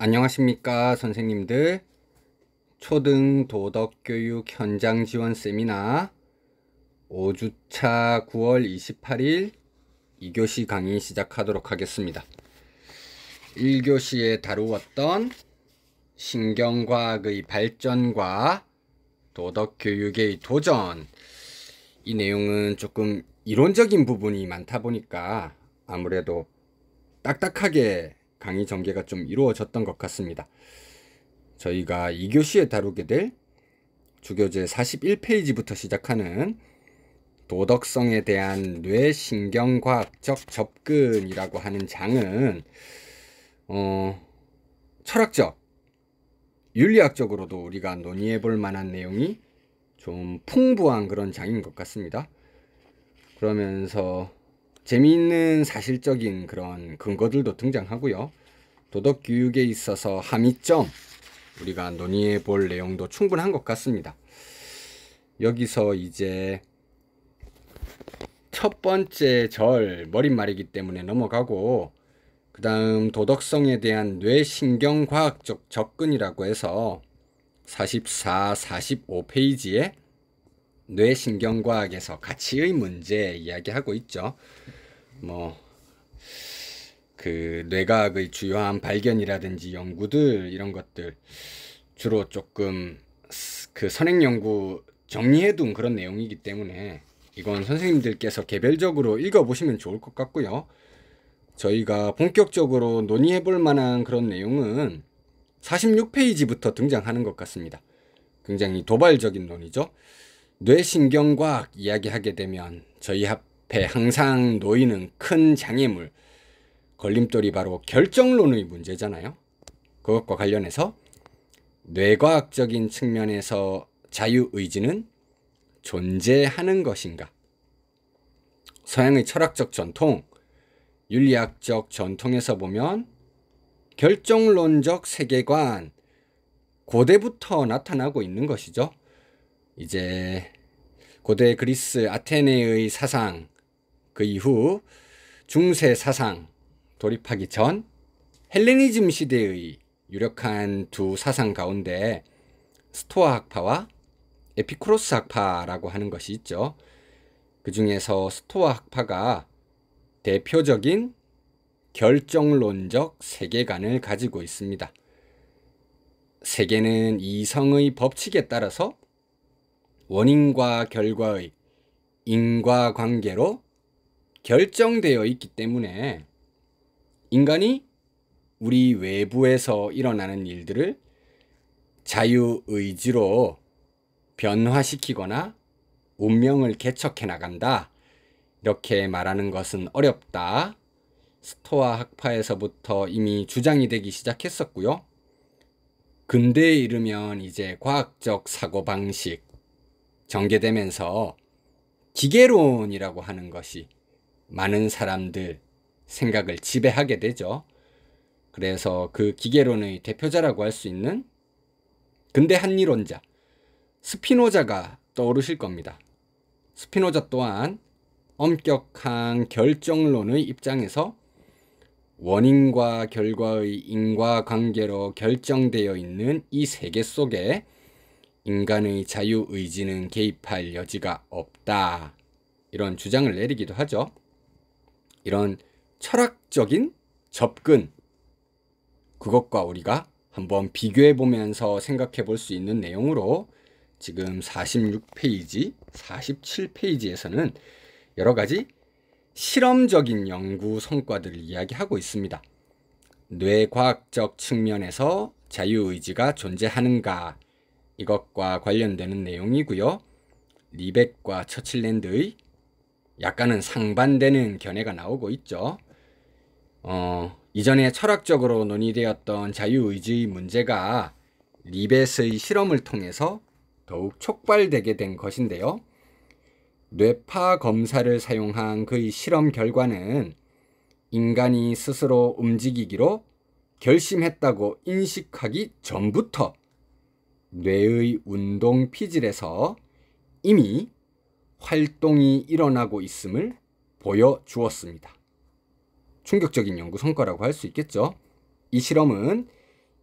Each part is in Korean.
안녕하십니까 선생님들. 초등 도덕교육 현장 지원 세미나 5주차 9월 28일 2교시 강의 시작하도록 하겠습니다. 1교시에 다루었던 신경과학의 발전과 도덕교육의 도전, 이 내용은 조금 이론적인 부분이 많다 보니까 아무래도 딱딱하게 강의 전개가 좀 이루어졌던 것 같습니다. 저희가 2교시에 다루게 될 주교재 41페이지부터 시작하는 도덕성에 대한 뇌신경과학적 접근이라고 하는 장은 철학적, 윤리학적으로도 우리가 논의해 볼 만한 내용이 좀 풍부한 그런 장인 것 같습니다. 그러면서 재미있는 사실적인 그런 근거들도 등장하고요. 도덕교육에 있어서 함의점, 우리가 논의해 볼 내용도 충분한 것 같습니다. 여기서 이제 첫 번째 절, 머릿말이기 때문에 넘어가고, 그 다음 도덕성에 대한 뇌신경과학적 접근이라고 해서 44, 45페이지에 뇌신경과학에서 가치의 문제 이야기하고 있죠. 그 뇌과학의 주요한 발견이라든지 연구들, 이런 것들 주로 조금 그 선행 연구 정리해둔 그런 내용이기 때문에 이건 선생님들께서 개별적으로 읽어보시면 좋을 것 같고요. 저희가 본격적으로 논의해 볼 만한 그런 내용은 46페이지부터 등장하는 것 같습니다. 굉장히 도발적인 논의죠. 뇌신경과학 이야기하게 되면 저희 앞에 항상 놓이는 큰 장애물, 걸림돌이 바로 결정론의 문제잖아요. 그것과 관련해서 뇌과학적인 측면에서 자유의지는 존재하는 것인가? 서양의 철학적 전통, 윤리학적 전통에서 보면 결정론적 세계관, 고대부터 나타나고 있는 것이죠. 이제 고대 그리스 아테네의 사상, 그 이후 중세 사상 돌입하기 전 헬레니즘 시대의 유력한 두 사상 가운데 스토아 학파와 에피쿠로스 학파라고 하는 것이 있죠. 그 중에서 스토아 학파가 대표적인 결정론적 세계관을 가지고 있습니다. 세계는 이성의 법칙에 따라서 원인과 결과의 인과관계로 결정되어 있기 때문에 인간이 우리 외부에서 일어나는 일들을 자유의지로 변화시키거나 운명을 개척해 나간다, 이렇게 말하는 것은 어렵다. 스토아 학파에서부터 이미 주장이 되기 시작했었고요. 근대에 이르면 이제 과학적 사고방식 전개되면서 기계론이라고 하는 것이 많은 사람들 생각을 지배하게 되죠. 그래서 그 기계론의 대표자라고 할 수 있는 근대 합리론자 스피노자가 떠오르실 겁니다. 스피노자 또한 엄격한 결정론의 입장에서 원인과 결과의 인과관계로 결정되어 있는 이 세계 속에 인간의 자유의지는 개입할 여지가 없다, 이런 주장을 내리기도 하죠. 이런 철학적인 접근, 그것과 우리가 한번 비교해 보면서 생각해 볼 수 있는 내용으로 지금 46페이지, 47페이지에서는 여러 가지 실험적인 연구 성과들을 이야기하고 있습니다. 뇌과학적 측면에서 자유의지가 존재하는가, 이것과 관련되는 내용이고요. 리벡과 처칠랜드의 약간은 상반되는 견해가 나오고 있죠. 이전에 철학적으로 논의되었던 자유의지의 문제가 리벳의 실험을 통해서 더욱 촉발되게 된 것인데요. 뇌파 검사를 사용한 그의 실험 결과는 인간이 스스로 움직이기로 결심했다고 인식하기 전부터 뇌의 운동 피질에서 이미 활동이 일어나고 있음을 보여주었습니다. 충격적인 연구 성과라고 할 수 있겠죠. 이 실험은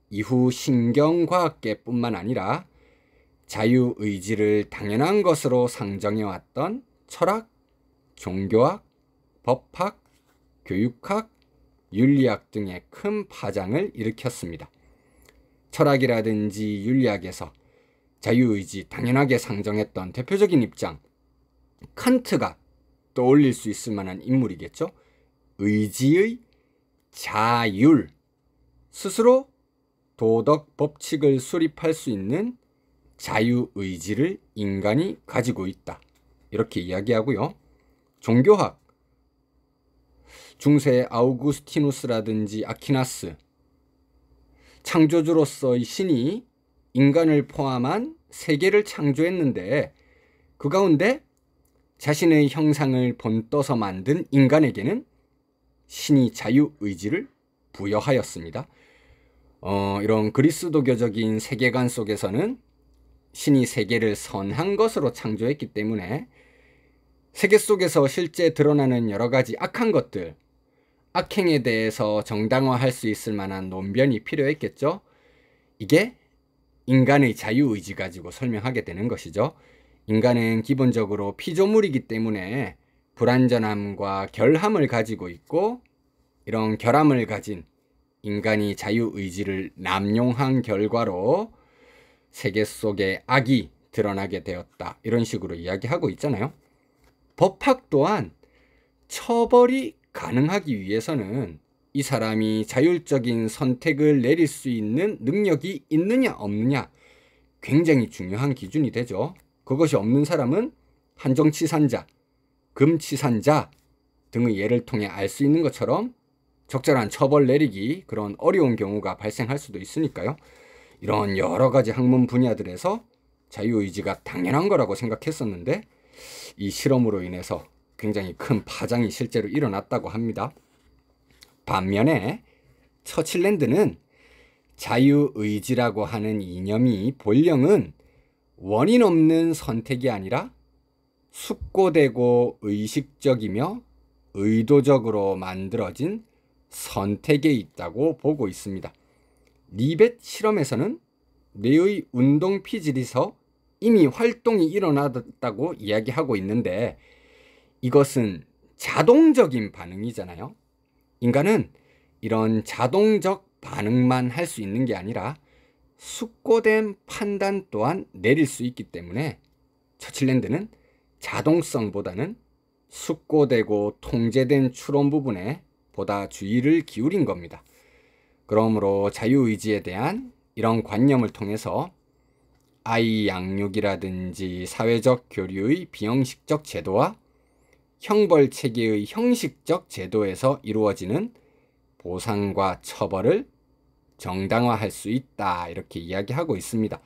이후 신경과학계뿐만 아니라 자유의지를 당연한 것으로 상정해왔던 철학, 종교학, 법학, 교육학, 윤리학 등의 큰 파장을 일으켰습니다. 철학이라든지 윤리학에서 자유의지 당연하게 상정했던 대표적인 입장, 칸트가 떠올릴 수 있을 만한 인물이겠죠. 의지의 자율, 스스로 도덕 법칙을 수립할 수 있는 자유의지를 인간이 가지고 있다, 이렇게 이야기하고요. 종교학, 중세 아우구스티누스라든지 아퀴나스, 창조주로서의 신이 인간을 포함한 세계를 창조했는데 그 가운데 자신의 형상을 본떠서 만든 인간에게는 신이 자유의지를 부여하였습니다. 이런 그리스도교적인 세계관 속에서는 신이 세계를 선한 것으로 창조했기 때문에 세계 속에서 실제 드러나는 여러 가지 악한 것들, 악행에 대해서 정당화할 수 있을 만한 논변이 필요했겠죠. 이게 인간의 자유의지 가지고 설명하게 되는 것이죠. 인간은 기본적으로 피조물이기 때문에 불완전함과 결함을 가지고 있고, 이런 결함을 가진 인간이 자유의지를 남용한 결과로 세계 속에 악이 드러나게 되었다, 이런 식으로 이야기하고 있잖아요. 법학 또한 처벌이 가능하기 위해서는 이 사람이 자율적인 선택을 내릴 수 있는 능력이 있느냐 없느냐, 굉장히 중요한 기준이 되죠. 그것이 없는 사람은 한정치산자, 금치산자 등의 예를 통해 알 수 있는 것처럼 적절한 처벌 내리기, 그런 어려운 경우가 발생할 수도 있으니까요. 이런 여러 가지 학문 분야들에서 자유의지가 당연한 거라고 생각했었는데 이 실험으로 인해서 굉장히 큰 파장이 실제로 일어났다고 합니다. 반면에 처칠랜드는 자유의지라고 하는 이념이 본령은 원인 없는 선택이 아니라 숙고되고 의식적이며 의도적으로 만들어진 선택에 있다고 보고 있습니다. 리벳 실험에서는 뇌의 운동 피질에서 이미 활동이 일어났다고 이야기하고 있는데 이것은 자동적인 반응이잖아요. 인간은 이런 자동적 반응만 할 수 있는 게 아니라 숙고된 판단 또한 내릴 수 있기 때문에 처칠랜드는 자동성보다는 숙고되고 통제된 추론 부분에 보다 주의를 기울인 겁니다. 그러므로 자유의지에 대한 이런 관념을 통해서 아이 양육이라든지 사회적 교류의 비형식적 제도와 형벌 체계의 형식적 제도에서 이루어지는 보상과 처벌을 정당화할 수 있다, 이렇게 이야기하고 있습니다.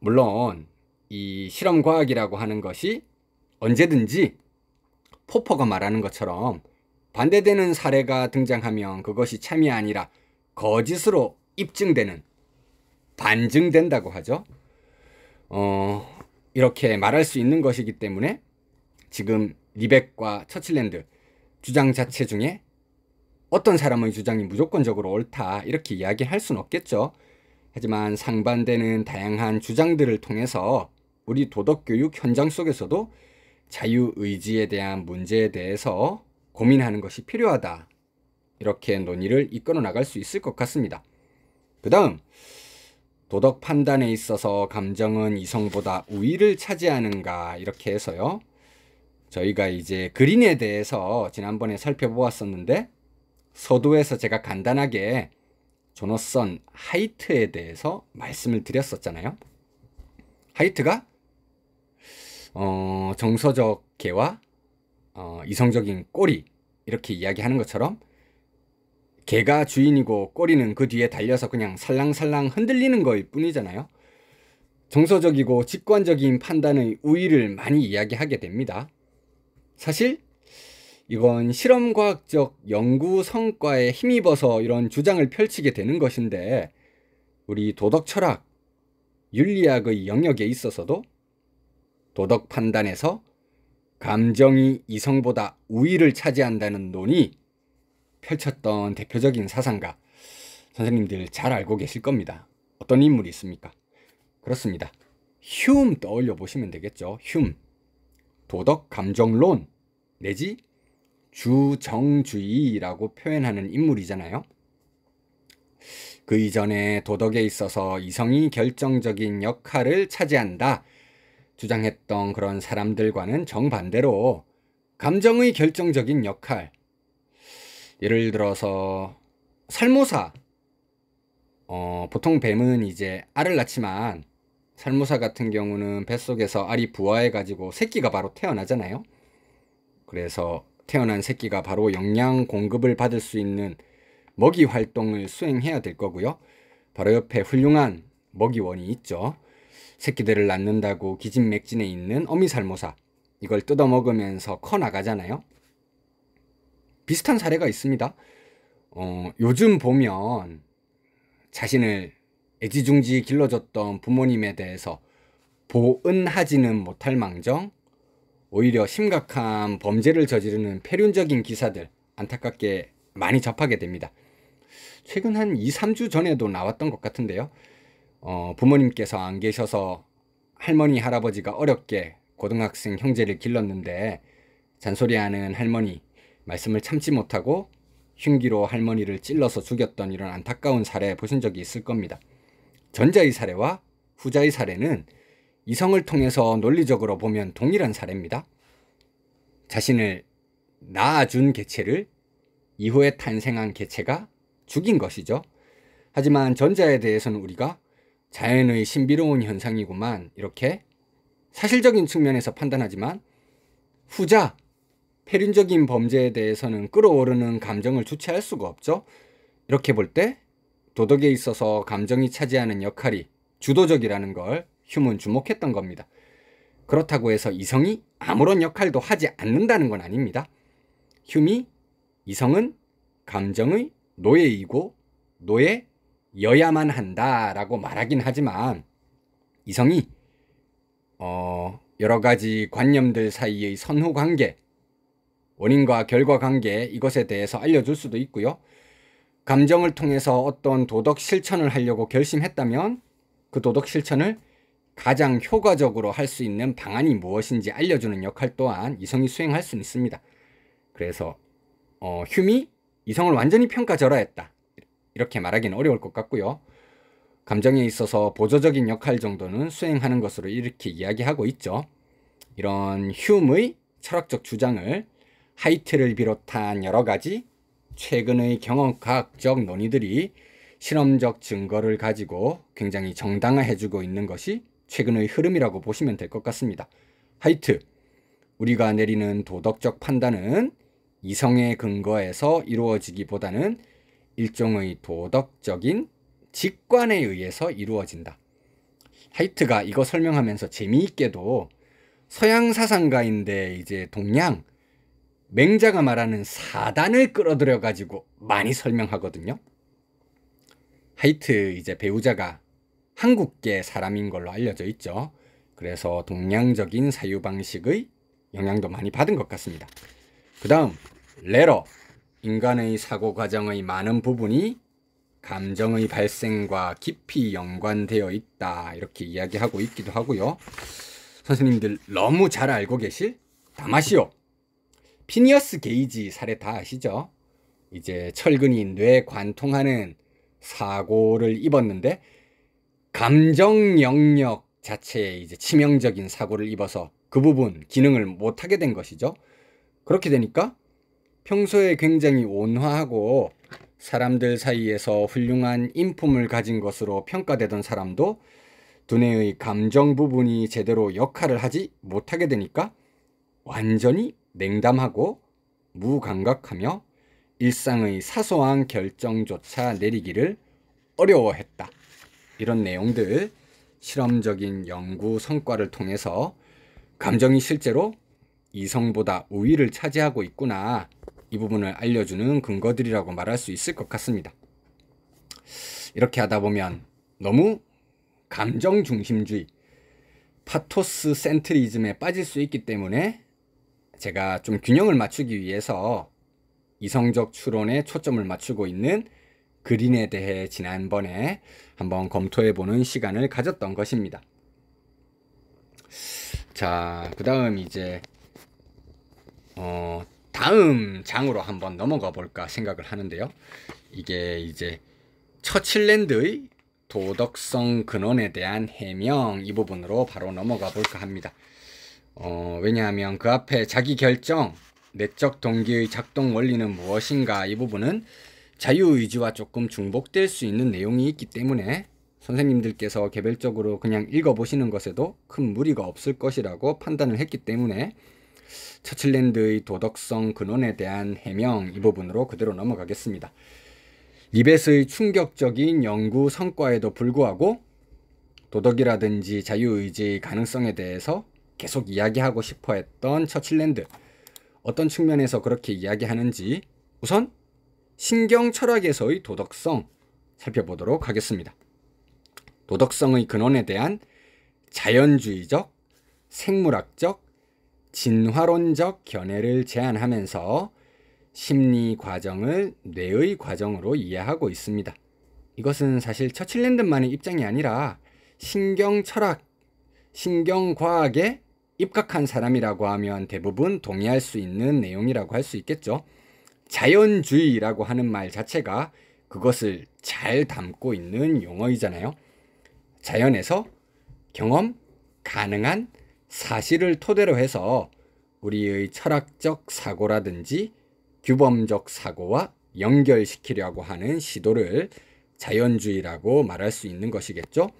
물론 이 실험과학이라고 하는 것이 언제든지 포퍼가 말하는 것처럼 반대되는 사례가 등장하면 그것이 참이 아니라 거짓으로 입증되는, 반증된다고 하죠. 이렇게 말할 수 있는 것이기 때문에 지금 리벳과 처칠랜드 주장 자체 중에 어떤 사람의 주장이 무조건적으로 옳다, 이렇게 이야기할 수는 없겠죠. 하지만 상반되는 다양한 주장들을 통해서 우리 도덕교육 현장 속에서도 자유의지에 대한 문제에 대해서 고민하는 것이 필요하다, 이렇게 논의를 이끌어 나갈 수 있을 것 같습니다. 그 다음, 도덕 판단에 있어서 감정은 이성보다 우위를 차지하는가, 이렇게 해서요. 저희가 이제 그린에 대해서 지난번에 살펴보았었는데 서두에서 제가 간단하게 조너선 하이트에 대해서 말씀을 드렸었잖아요. 하이트가 정서적 개와 이성적인 꼬리, 이렇게 이야기하는 것처럼 개가 주인이고 꼬리는 그 뒤에 달려서 그냥 살랑살랑 흔들리는 거일 뿐이잖아요. 정서적이고 직관적인 판단의 우위를 많이 이야기하게 됩니다. 사실 이건 실험과학적 연구 성과에 힘입어서 이런 주장을 펼치게 되는 것인데 우리 도덕철학, 윤리학의 영역에 있어서도 도덕 판단에서 감정이 이성보다 우위를 차지한다는 논이 펼쳤던 대표적인 사상가, 선생님들 잘 알고 계실 겁니다. 어떤 인물이 있습니까? 그렇습니다. 휴움 떠올려 보시면 되겠죠. 휴움. 도덕 감정론 내지 주정주의라고 표현하는 인물이잖아요. 그 이전에 도덕에 있어서 이성이 결정적인 역할을 차지한다 주장했던 그런 사람들과는 정반대로 감정의 결정적인 역할, 예를 들어서 살모사, 보통 뱀은 이제 알을 낳지만 살모사 같은 경우는 뱃속에서 알이 부화해 가지고 새끼가 바로 태어나잖아요. 그래서 태어난 새끼가 바로 영양 공급을 받을 수 있는 먹이 활동을 수행해야 될 거고요. 바로 옆에 훌륭한 먹이원이 있죠. 새끼들을 낳는다고 기진맥진에 있는 어미살모사, 이걸 뜯어먹으면서 커 나가잖아요. 비슷한 사례가 있습니다. 요즘 보면 자신을 애지중지 길러줬던 부모님에 대해서 보은하지는 못할 망정 오히려 심각한 범죄를 저지르는 폐륜적인 기사들 안타깝게 많이 접하게 됩니다. 최근 한 2, 3주 전에도 나왔던 것 같은데요. 부모님께서 안 계셔서 할머니, 할아버지가 어렵게 고등학생 형제를 길렀는데 잔소리하는 할머니, 말씀을 참지 못하고 흉기로 할머니를 찔러서 죽였던 이런 안타까운 사례 보신 적이 있을 겁니다. 전자의 사례와 후자의 사례는 이성을 통해서 논리적으로 보면 동일한 사례입니다. 자신을 낳아준 개체를 이후에 탄생한 개체가 죽인 것이죠. 하지만 전자에 대해서는 우리가 자연의 신비로운 현상이구만 이렇게 사실적인 측면에서 판단하지만, 후자, 폐륜적인 범죄에 대해서는 끓어오르는 감정을 주체할 수가 없죠. 이렇게 볼 때 도덕에 있어서 감정이 차지하는 역할이 주도적이라는 걸 휴문 주목했던 겁니다. 그렇다고 해서 이성이 아무런 역할도 하지 않는다는 건 아닙니다. 휴미 이성은 감정의 노예이고 노예여야만 한다라고 말하긴 하지만, 이성이 여러 가지 관념들 사이의 선후관계, 원인과 결과관계, 이것에 대해서 알려줄 수도 있고요. 감정을 통해서 어떤 도덕 실천을 하려고 결심했다면 그 도덕 실천을 가장 효과적으로 할 수 있는 방안이 무엇인지 알려주는 역할 또한 이성이 수행할 수는 있습니다. 그래서 휴미 이성을 완전히 평가절하했다 이렇게 말하기는 어려울 것 같고요. 감정에 있어서 보조적인 역할 정도는 수행하는 것으로 이렇게 이야기하고 있죠. 이런 휴음의 철학적 주장을 하이트를 비롯한 여러 가지 최근의 경험과학적 논의들이 실험적 증거를 가지고 굉장히 정당화해주고 있는 것이 최근의 흐름이라고 보시면 될 것 같습니다. 하이트, 우리가 내리는 도덕적 판단은 이성의 근거에서 이루어지기보다는 일종의 도덕적인 직관에 의해서 이루어진다. 하이트가 이거 설명하면서 재미있게도 서양 사상가인데 이제 동양 맹자가 말하는 사단을 끌어들여 가지고 많이 설명하거든요. 하이트 이제 배우자가 한국계 사람인 걸로 알려져 있죠. 그래서 동양적인 사유방식의 영향도 많이 받은 것 같습니다. 그 다음 레러, 인간의 사고 과정의 많은 부분이 감정의 발생과 깊이 연관되어 있다 이렇게 이야기하고 있기도 하고요. 선생님들 너무 잘 알고 계실 다마시오, 피니어스 게이지 사례 다 아시죠? 이제 철근이 뇌에 관통하는 사고를 입었는데 감정 영역 자체에 이제 치명적인 사고를 입어서 그 부분 기능을 못하게 된 것이죠. 그렇게 되니까 평소에 굉장히 온화하고 사람들 사이에서 훌륭한 인품을 가진 것으로 평가되던 사람도 두뇌의 감정 부분이 제대로 역할을 하지 못하게 되니까 완전히 냉담하고 무감각하며 일상의 사소한 결정조차 내리기를 어려워했다. 이런 내용들 실험적인 연구 성과를 통해서 감정이 실제로 이성보다 우위를 차지하고 있구나, 이 부분을 알려주는 근거들이라고 말할 수 있을 것 같습니다. 이렇게 하다 보면 너무 감정 중심주의, 파토스 센트리즘에 빠질 수 있기 때문에 제가 좀 균형을 맞추기 위해서 이성적 추론에 초점을 맞추고 있는 그린에 대해 지난번에 한번 검토해보는 시간을 가졌던 것입니다. 자, 그 다음 이제 다음 장으로 한번 넘어가 볼까 생각을 하는데요. 이게 이제 처칠랜드의 도덕성 근원에 대한 해명, 이 부분으로 바로 넘어가 볼까 합니다. 왜냐하면 그 앞에 자기 결정, 내적 동기의 작동 원리는 무엇인가, 이 부분은 자유의지와 조금 중복될 수 있는 내용이 있기 때문에 선생님들께서 개별적으로 그냥 읽어보시는 것에도 큰 무리가 없을 것이라고 판단을 했기 때문에 처칠랜드의 도덕성 근원에 대한 해명, 이 부분으로 그대로 넘어가겠습니다. 리벳의 충격적인 연구 성과에도 불구하고 도덕이라든지 자유의지의 가능성에 대해서 계속 이야기하고 싶어 했던 처칠랜드, 어떤 측면에서 그렇게 이야기하는지 우선 신경 철학에서의 도덕성 살펴보도록 하겠습니다. 도덕성의 근원에 대한 자연주의적, 생물학적, 진화론적 견해를 제안하면서 심리 과정을 뇌의 과정으로 이해하고 있습니다. 이것은 사실 처칠랜드만의 입장이 아니라 신경 철학, 신경과학에 입각한 사람이라고 하면 대부분 동의할 수 있는 내용이라고 할 수 있겠죠. 자연주의라고 하는 말 자체가 그것을 잘 담고 있는 용어이잖아요. 자연에서 경험 가능한 사실을 토대로 해서 우리의 철학적 사고라든지 규범적 사고와 연결시키려고 하는 시도를 자연주의라고 말할 수 있는 것이겠죠.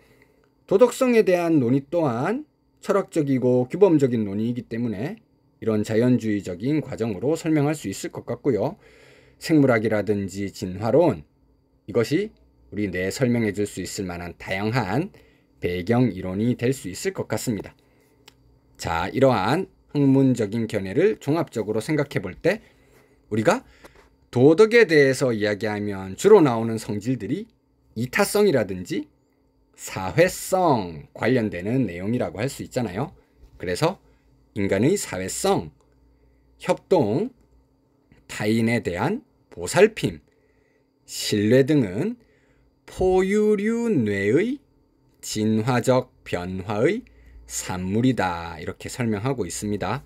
도덕성에 대한 논의 또한 철학적이고 규범적인 논의이기 때문에 이런 자연주의적인 과정으로 설명할 수 있을 것 같고요. 생물학이라든지 진화론, 이것이 우리 뇌에 설명해 줄 수 있을 만한 다양한 배경 이론이 될 수 있을 것 같습니다. 자, 이러한 학문적인 견해를 종합적으로 생각해 볼 때 우리가 도덕에 대해서 이야기하면 주로 나오는 성질들이 이타성이라든지 사회성 관련되는 내용이라고 할 수 있잖아요. 그래서 인간의 사회성, 협동, 타인에 대한 보살핌, 신뢰 등은 포유류 뇌의 진화적 변화의 산물이다, 이렇게 설명하고 있습니다.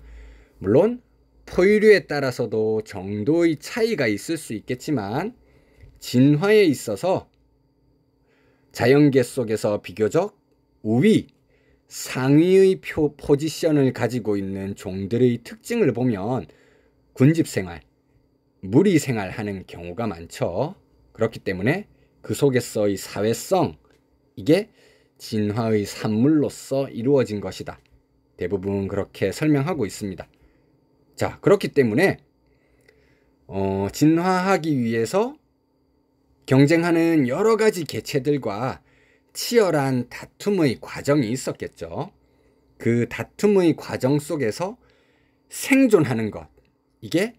물론 포유류에 따라서도 정도의 차이가 있을 수 있겠지만 진화에 있어서 자연계 속에서 비교적 우위, 상위의 포지션을 가지고 있는 종들의 특징을 보면 군집생활, 무리생활하는 경우가 많죠. 그렇기 때문에 그 속에서의 사회성, 이게 진화의 산물로서 이루어진 것이다. 대부분 그렇게 설명하고 있습니다. 자, 그렇기 때문에 진화하기 위해서 경쟁하는 여러 가지 개체들과 치열한 다툼의 과정이 있었겠죠. 그 다툼의 과정 속에서 생존하는 것, 이게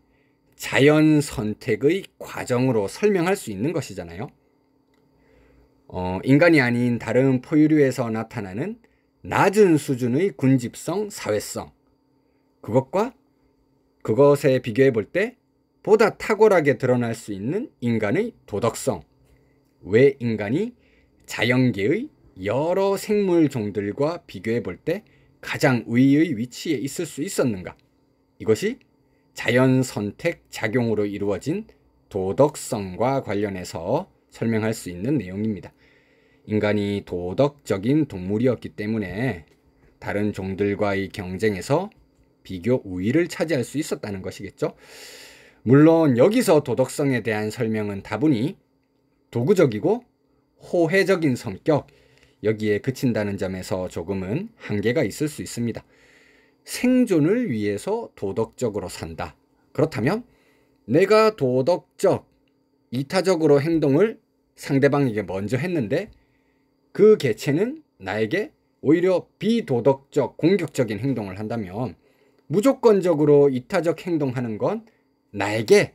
자연 선택의 과정으로 설명할 수 있는 것이잖아요. 인간이 아닌 다른 포유류에서 나타나는 낮은 수준의 군집성, 사회성, 그것에 비교해 볼 때 보다 탁월하게 드러날 수 있는 인간의 도덕성, 왜 인간이 자연계의 여러 생물 종들과 비교해 볼 때 가장 우위의 위치에 있을 수 있었는가? 이것이 자연 선택 작용으로 이루어진 도덕성과 관련해서 설명할 수 있는 내용입니다. 인간이 도덕적인 동물이었기 때문에 다른 종들과의 경쟁에서 비교 우위를 차지할 수 있었다는 것이겠죠. 물론 여기서 도덕성에 대한 설명은 다분히 도구적이고 호혜적인 성격, 여기에 그친다는 점에서 조금은 한계가 있을 수 있습니다. 생존을 위해서 도덕적으로 산다. 그렇다면 내가 도덕적, 이타적으로 행동을 상대방에게 먼저 했는데 그 개체는 나에게 오히려 비도덕적, 공격적인 행동을 한다면 무조건적으로 이타적 행동하는 건 나에게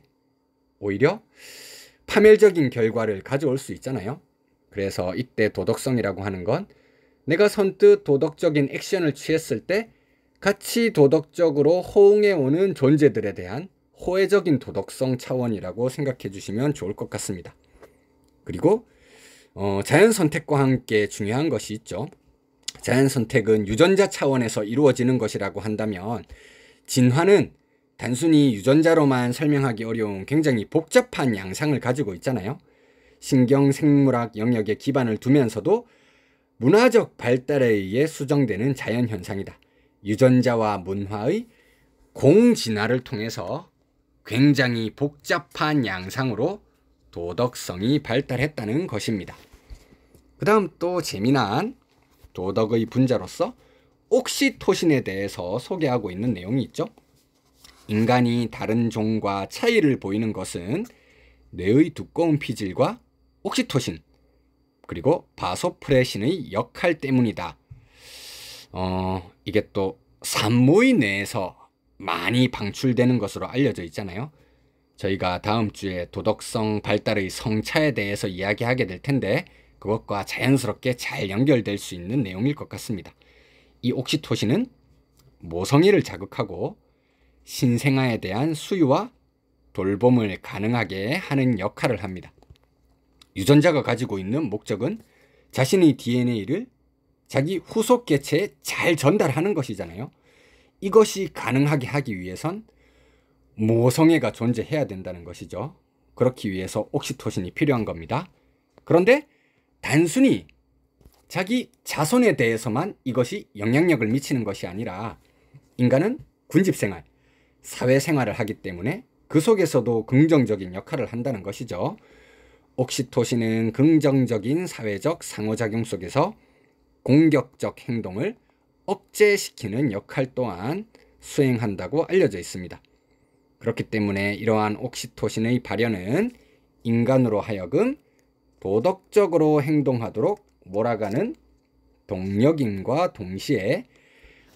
오히려 파멸적인 결과를 가져올 수 있잖아요. 그래서 이때 도덕성이라고 하는 건 내가 선뜻 도덕적인 액션을 취했을 때 같이 도덕적으로 호응해 오는 존재들에 대한 호혜적인 도덕성 차원이라고 생각해 주시면 좋을 것 같습니다. 그리고 자연 선택과 함께 중요한 것이 있죠. 자연 선택은 유전자 차원에서 이루어지는 것이라고 한다면, 진화는 단순히 유전자로만 설명하기 어려운 굉장히 복잡한 양상을 가지고 있잖아요. 신경생물학 영역에 기반을 두면서도 문화적 발달에 의해 수정되는 자연현상이다. 유전자와 문화의 공진화를 통해서 굉장히 복잡한 양상으로 도덕성이 발달했다는 것입니다. 그 다음 또 재미난 도덕의 분자로서 옥시토신에 대해서 소개하고 있는 내용이 있죠. 인간이 다른 종과 차이를 보이는 것은 뇌의 두꺼운 피질과 옥시토신, 그리고 바소프레신의 역할 때문이다. 이게 또 산모의 뇌에서 많이 방출되는 것으로 알려져 있잖아요. 저희가 다음 주에 도덕성 발달의 성차에 대해서 이야기하게 될 텐데, 그것과 자연스럽게 잘 연결될 수 있는 내용일 것 같습니다. 이 옥시토신은 모성애를 자극하고 신생아에 대한 수유와 돌봄을 가능하게 하는 역할을 합니다. 유전자가 가지고 있는 목적은 자신의 DNA를 자기 후속 개체에 잘 전달하는 것이잖아요. 이것이 가능하게 하기 위해선 모성애가 존재해야 된다는 것이죠. 그렇기 위해서 옥시토신이 필요한 겁니다. 그런데 단순히 자기 자손에 대해서만 이것이 영향력을 미치는 것이 아니라, 인간은 군집생활, 사회생활을 하기 때문에 그 속에서도 긍정적인 역할을 한다는 것이죠. 옥시토신은 긍정적인 사회적 상호작용 속에서 공격적 행동을 억제시키는 역할 또한 수행한다고 알려져 있습니다. 그렇기 때문에 이러한 옥시토신의 발현은 인간으로 하여금 도덕적으로 행동하도록 몰아가는 동력인과 동시에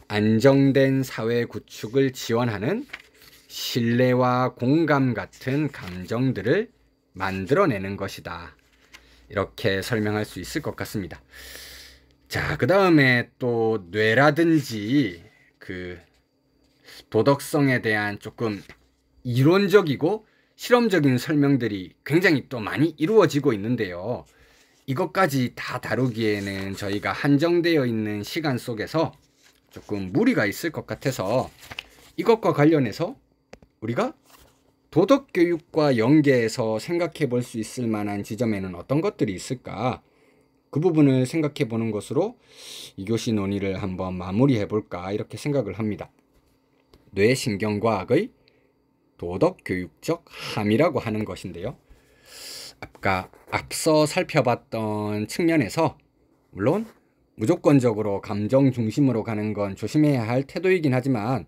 안정된 사회 구축을 지원하는 신뢰와 공감 같은 감정들을 만들어내는 것이다. 이렇게 설명할 수 있을 것 같습니다. 자, 그 다음에 또 뇌라든지 그 도덕성에 대한 조금 이론적이고 실험적인 설명들이 굉장히 또 많이 이루어지고 있는데요. 이것까지 다 다루기에는 저희가 한정되어 있는 시간 속에서 조금 무리가 있을 것 같아서, 이것과 관련해서 우리가 도덕교육과 연계해서 생각해 볼 수 있을 만한 지점에는 어떤 것들이 있을까? 그 부분을 생각해 보는 것으로 2교시 논의를 한번 마무리해 볼까, 이렇게 생각을 합니다. 뇌신경과학의 도덕교육적 함이라고 하는 것인데요. 앞서 살펴봤던 측면에서 물론 무조건적으로 감정 중심으로 가는 건 조심해야 할 태도이긴 하지만,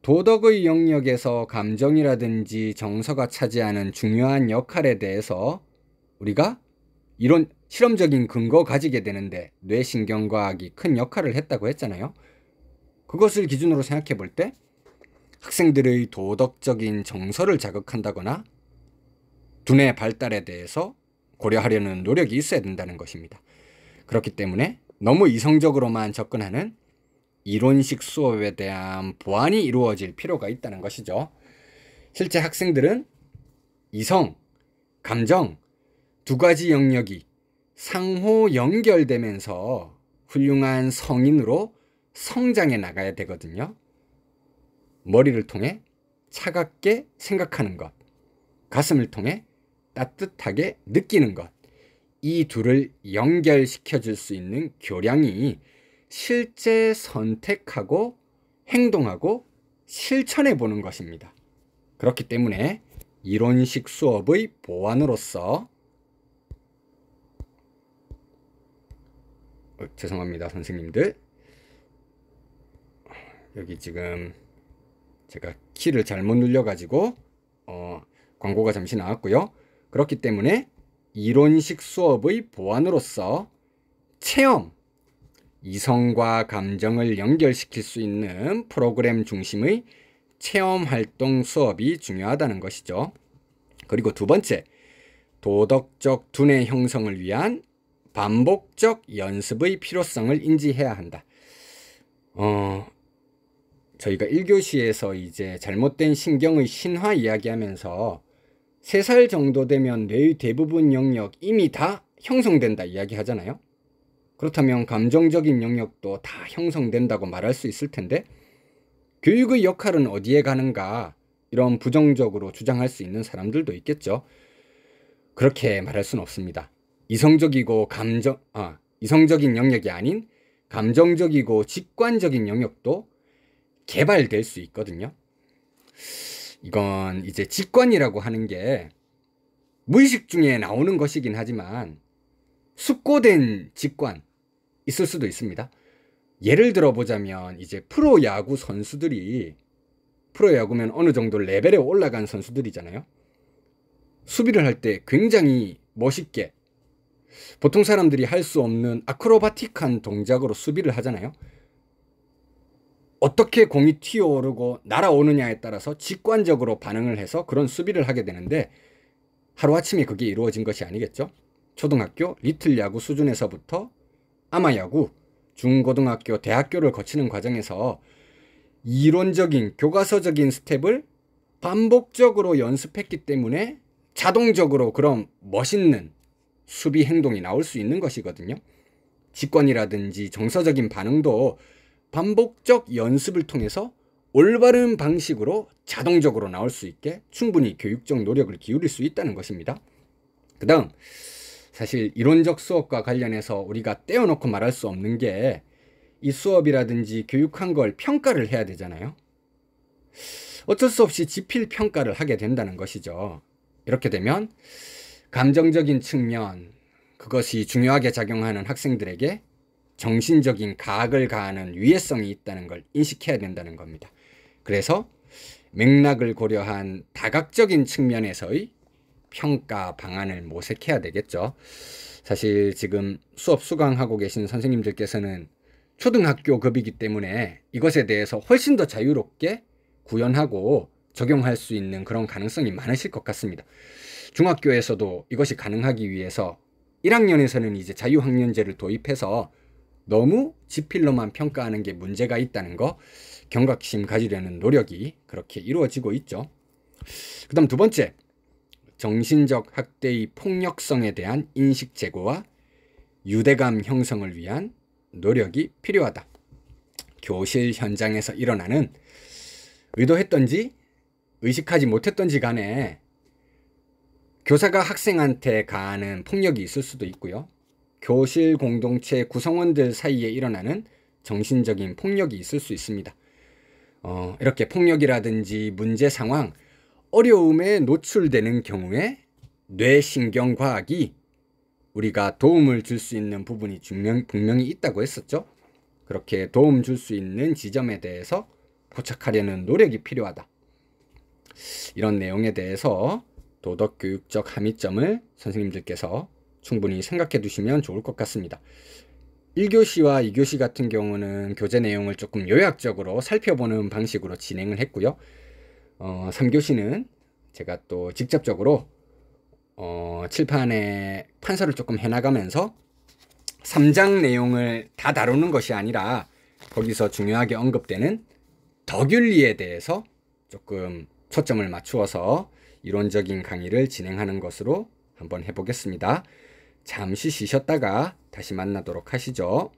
도덕의 영역에서 감정이라든지 정서가 차지하는 중요한 역할에 대해서 우리가 이런 실험적인 근거 가지게 되는데 뇌신경과학이 큰 역할을 했다고 했잖아요. 그것을 기준으로 생각해 볼 때 학생들의 도덕적인 정서를 자극한다거나 두뇌 발달에 대해서 고려하려는 노력이 있어야 된다는 것입니다. 그렇기 때문에 너무 이성적으로만 접근하는 이론식 수업에 대한 보완이 이루어질 필요가 있다는 것이죠. 실제 학생들은 이성, 감정 두 가지 영역이 상호 연결되면서 훌륭한 성인으로 성장해 나가야 되거든요. 머리를 통해 차갑게 생각하는 것, 가슴을 통해 따뜻하게 느끼는 것, 이 둘을 연결시켜 줄 수 있는 교량이 실제 선택하고 행동하고 실천해 보는 것입니다. 그렇기 때문에 이론식 수업의 보완으로서 죄송합니다, 선생님들. 여기 지금 제가 키를 잘못 눌려가지고 광고가 잠시 나왔고요. 그렇기 때문에 이론식 수업의 보완으로서 체험, 이성과 감정을 연결시킬 수 있는 프로그램 중심의 체험활동 수업이 중요하다는 것이죠. 그리고 두 번째, 도덕적 두뇌 형성을 위한 반복적 연습의 필요성을 인지해야 한다. 저희가 1교시에서 이제 잘못된 신경의 신화 이야기하면서 3살 정도 되면 뇌의 대부분 영역 이미 다 형성된다 이야기하잖아요. 그렇다면 감정적인 영역도 다 형성된다고 말할 수 있을 텐데 교육의 역할은 어디에 가는가, 이런 부정적으로 주장할 수 있는 사람들도 있겠죠. 그렇게 말할 수는 없습니다. 이성적인 영역이 아닌 감정적이고 직관적인 영역도 개발될 수 있거든요. 이건 이제 직관이라고 하는 게 무의식 중에 나오는 것이긴 하지만 숙고된 직관 있을 수도 있습니다. 예를 들어 보자면 이제 프로야구 선수들이, 프로야구면 어느 정도 레벨에 올라간 선수들이잖아요. 수비를 할 때 굉장히 멋있게 보통 사람들이 할 수 없는 아크로바틱한 동작으로 수비를 하잖아요. 어떻게 공이 튀어오르고 날아오느냐에 따라서 직관적으로 반응을 해서 그런 수비를 하게 되는데 하루아침에 그게 이루어진 것이 아니겠죠. 초등학교, 리틀 야구 수준에서부터 아마야구, 중고등학교, 대학교를 거치는 과정에서 이론적인 교과서적인 스텝을 반복적으로 연습했기 때문에 자동적으로 그런 멋있는 수비 행동이 나올 수 있는 것이거든요. 직관이라든지 정서적인 반응도 반복적 연습을 통해서 올바른 방식으로 자동적으로 나올 수 있게 충분히 교육적 노력을 기울일 수 있다는 것입니다. 그 다음, 사실 이론적 수업과 관련해서 우리가 떼어놓고 말할 수 없는 게 이 수업이라든지 교육한 걸 평가를 해야 되잖아요. 어쩔 수 없이 지필 평가를 하게 된다는 것이죠. 이렇게 되면 감정적인 측면, 그것이 중요하게 작용하는 학생들에게 정신적인 가학을 가하는 위해성이 있다는 걸 인식해야 된다는 겁니다. 그래서 맥락을 고려한 다각적인 측면에서의 평가 방안을 모색해야 되겠죠. 사실 지금 수업 수강하고 계신 선생님들께서는 초등학교급이기 때문에 이것에 대해서 훨씬 더 자유롭게 구현하고 적용할 수 있는 그런 가능성이 많으실 것 같습니다. 중학교에서도 이것이 가능하기 위해서 1학년에서는 이제 자유학년제를 도입해서 너무 지필로만 평가하는 게 문제가 있다는 거 경각심 가지려는 노력이 그렇게 이루어지고 있죠. 그 다음 두 번째, 정신적 학대의 폭력성에 대한 인식 제고와 유대감 형성을 위한 노력이 필요하다. 교실 현장에서 일어나는 의도했던지 의식하지 못했던지 간에 교사가 학생한테 가하는 폭력이 있을 수도 있고요. 교실 공동체 구성원들 사이에 일어나는 정신적인 폭력이 있을 수 있습니다. 이렇게 폭력이라든지 문제 상황, 어려움에 노출되는 경우에 뇌신경과학이 우리가 도움을 줄 수 있는 부분이 분명히 있다고 했었죠. 그렇게 도움 줄 수 있는 지점에 대해서 포착하려는 노력이 필요하다. 이런 내용에 대해서 도덕교육적 함의점을 선생님들께서 충분히 생각해 두시면 좋을 것 같습니다. 1교시와 2교시 같은 경우는 교재 내용을 조금 요약적으로 살펴보는 방식으로 진행을 했고요. 3교시는 제가 또 직접적으로 칠판에 판서를 조금 해나가면서 3장 내용을 다 다루는 것이 아니라 거기서 중요하게 언급되는 덕윤리에 대해서 조금 초점을 맞추어서 이론적인 강의를 진행하는 것으로 한번 해보겠습니다. 잠시 쉬셨다가 다시 만나도록 하시죠.